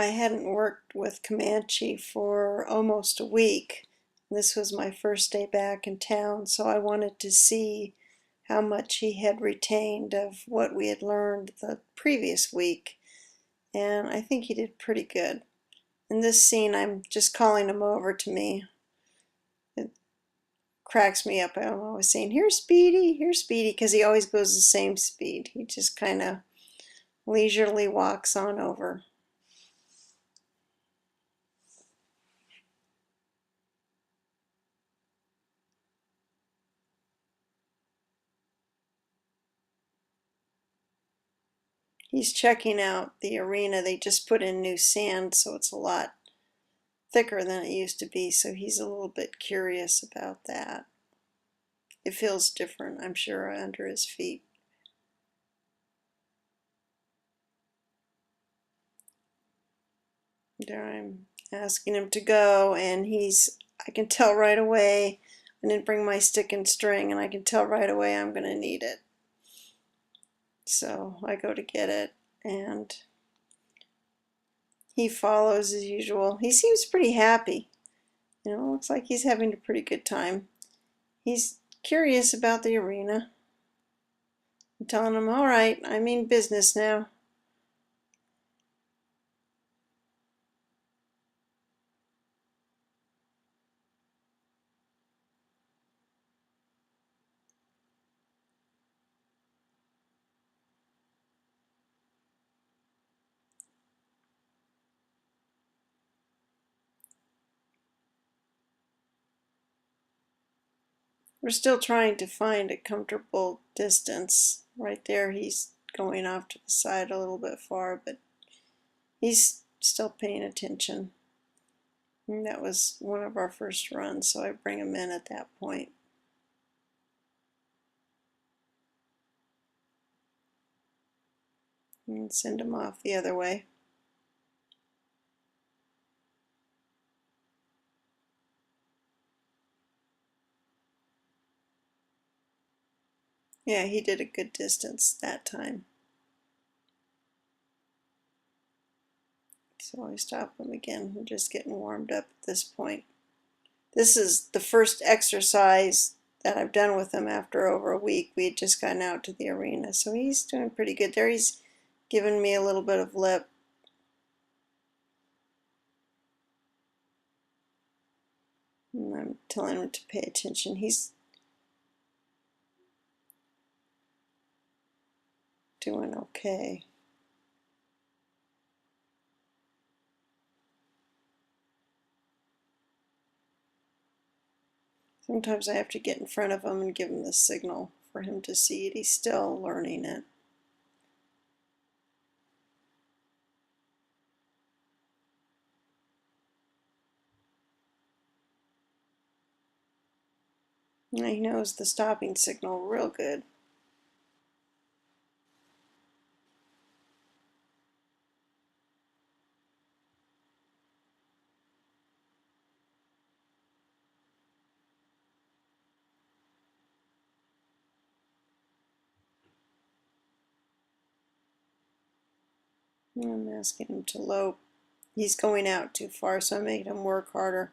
I hadn't worked with Comanche for almost a week. This was my first day back in town, so I wanted to see how much he had retained of what we had learned the previous week, and I think he did pretty good. In this scene, I'm just calling him over to me. It cracks me up. I'm always saying, here's Speedy, because he always goes the same speed. He just kind of leisurely walks on over. He's checking out the arena. They just put in new sand, so it's a lot thicker than it used to be, so he's a little bit curious about that. It feels different, I'm sure, under his feet. There I'm asking him to go, and I can tell right away, I didn't bring my stick and string, and I can tell right away I'm going to need it. So I go to get it, and he follows as usual. He seems pretty happy. Looks like he's having a pretty good time. He's curious about the arena. I'm telling him, all right, I mean business now. We're still trying to find a comfortable distance. Right there, he's going off to the side a little bit far, but he's still paying attention. And that was one of our first runs, so I bring him in at that point. And send him off the other way. Yeah, he did a good distance that time. So I stop him again. We're just getting warmed up at this point. This is the first exercise that I've done with him after over a week. We had just gotten out to the arena, so he's doing pretty good there. He's giving me a little bit of lip. And I'm telling him to pay attention. He's doing okay. Sometimes I have to get in front of him and give him the signal for him to see it. He's still learning it. And he knows the stopping signal real good. I'm asking him to lope. He's going out too far, so I'm making him work harder.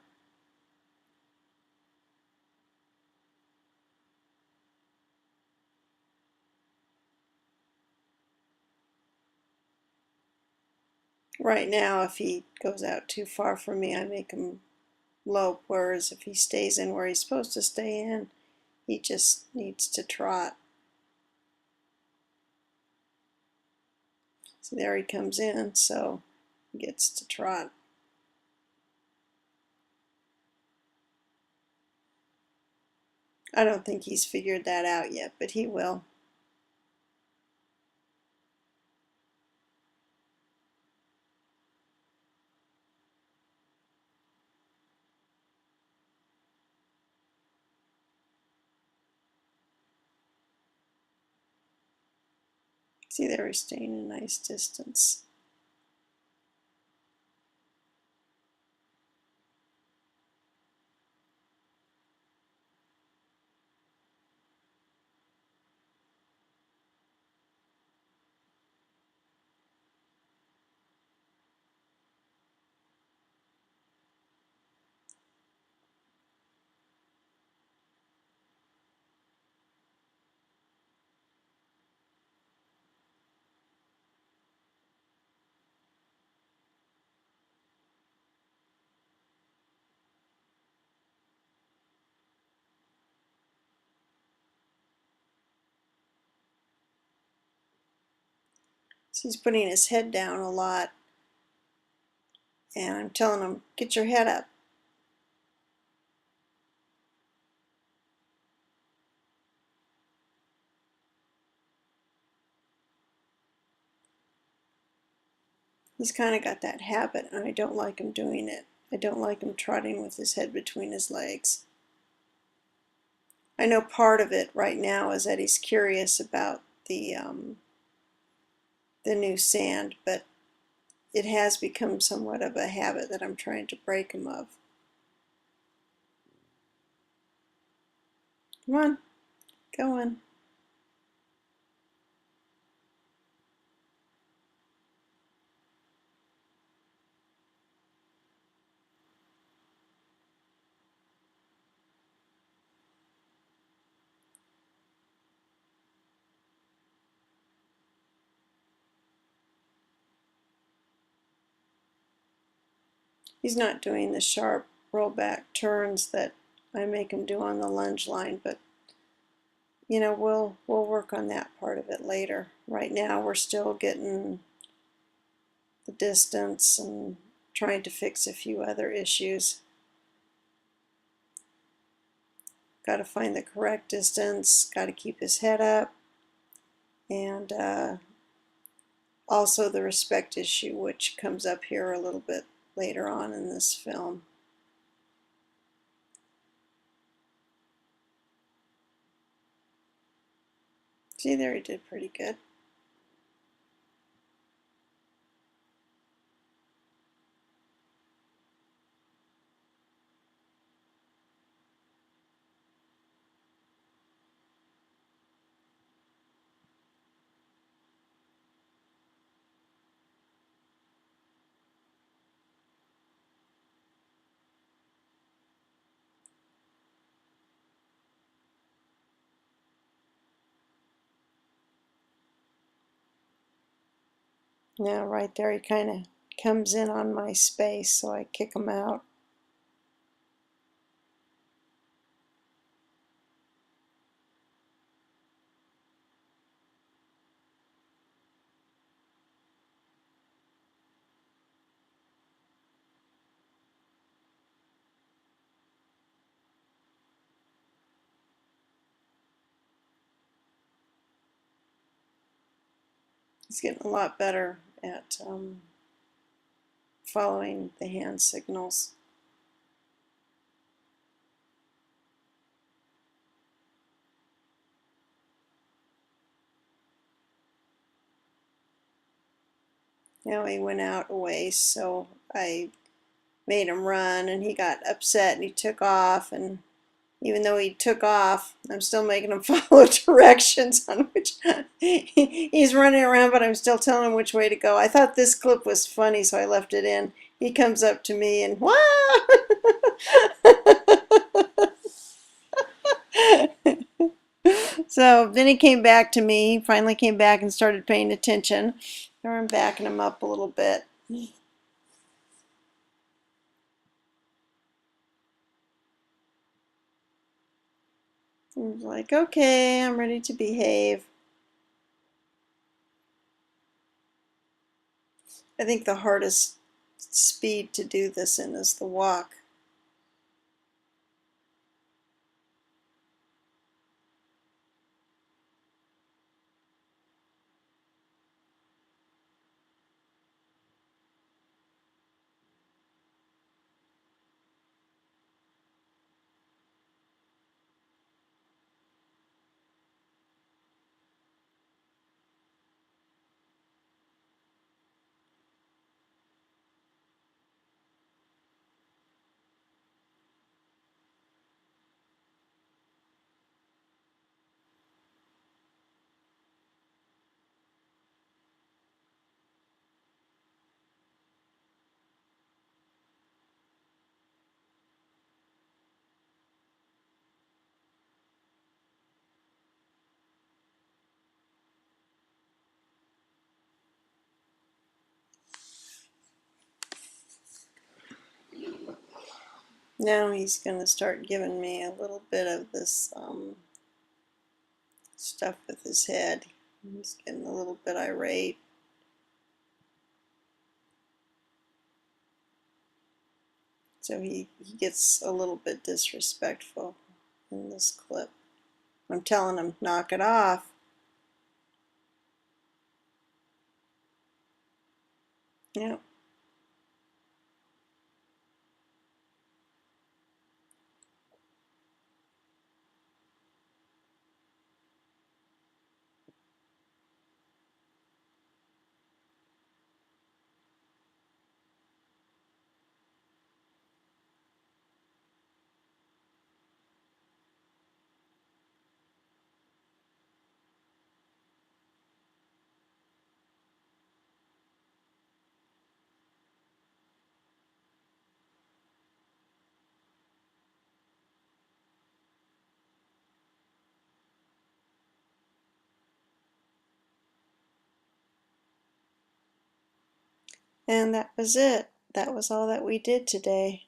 Right now, if he goes out too far from me, I make him lope, whereas if he stays in where he's supposed to stay in, he just needs to trot. So there he comes in, so he gets to trot. I don't think he's figured that out yet, but he will. See, there he's staying a nice distance. So he's putting his head down a lot, and I'm telling him, get your head up. He's kind of got that habit, and I don't like him doing it. I don't like him trotting with his head between his legs. I know part of it right now is that he's curious about the new sand, but it has become somewhat of a habit that I'm trying to break him of. Come on, go on. He's not doing the sharp rollback turns that I make him do on the lunge line, but you know, we'll work on that part of it later. Right now we're still getting the distance and trying to fix a few other issues. Got to find the correct distance, got to keep his head up, and also the respect issue, which comes up here a little bit later on in this film. See, there he did pretty good. Now right there he kind of comes in on my space, so I kick him out. He's getting a lot better at following the hand signals. Now he went out a ways, so I made him run, and he got upset and he took off, and even though he took off, I'm still making him follow directions on which he's running around, but I'm still telling him which way to go. I thought this clip was funny, so I left it in. He comes up to me and wah! So then he came back to me. He finally came back and started paying attention. Now I'm backing him up a little bit. He's like, okay, I'm ready to behave. I think the hardest speed to do this in is the walk. Now he's going to start giving me a little bit of this stuff with his head. He's getting a little bit irate. So he gets a little bit disrespectful in this clip. I'm telling him, knock it off. Yeah. And that was it. That was all that we did today.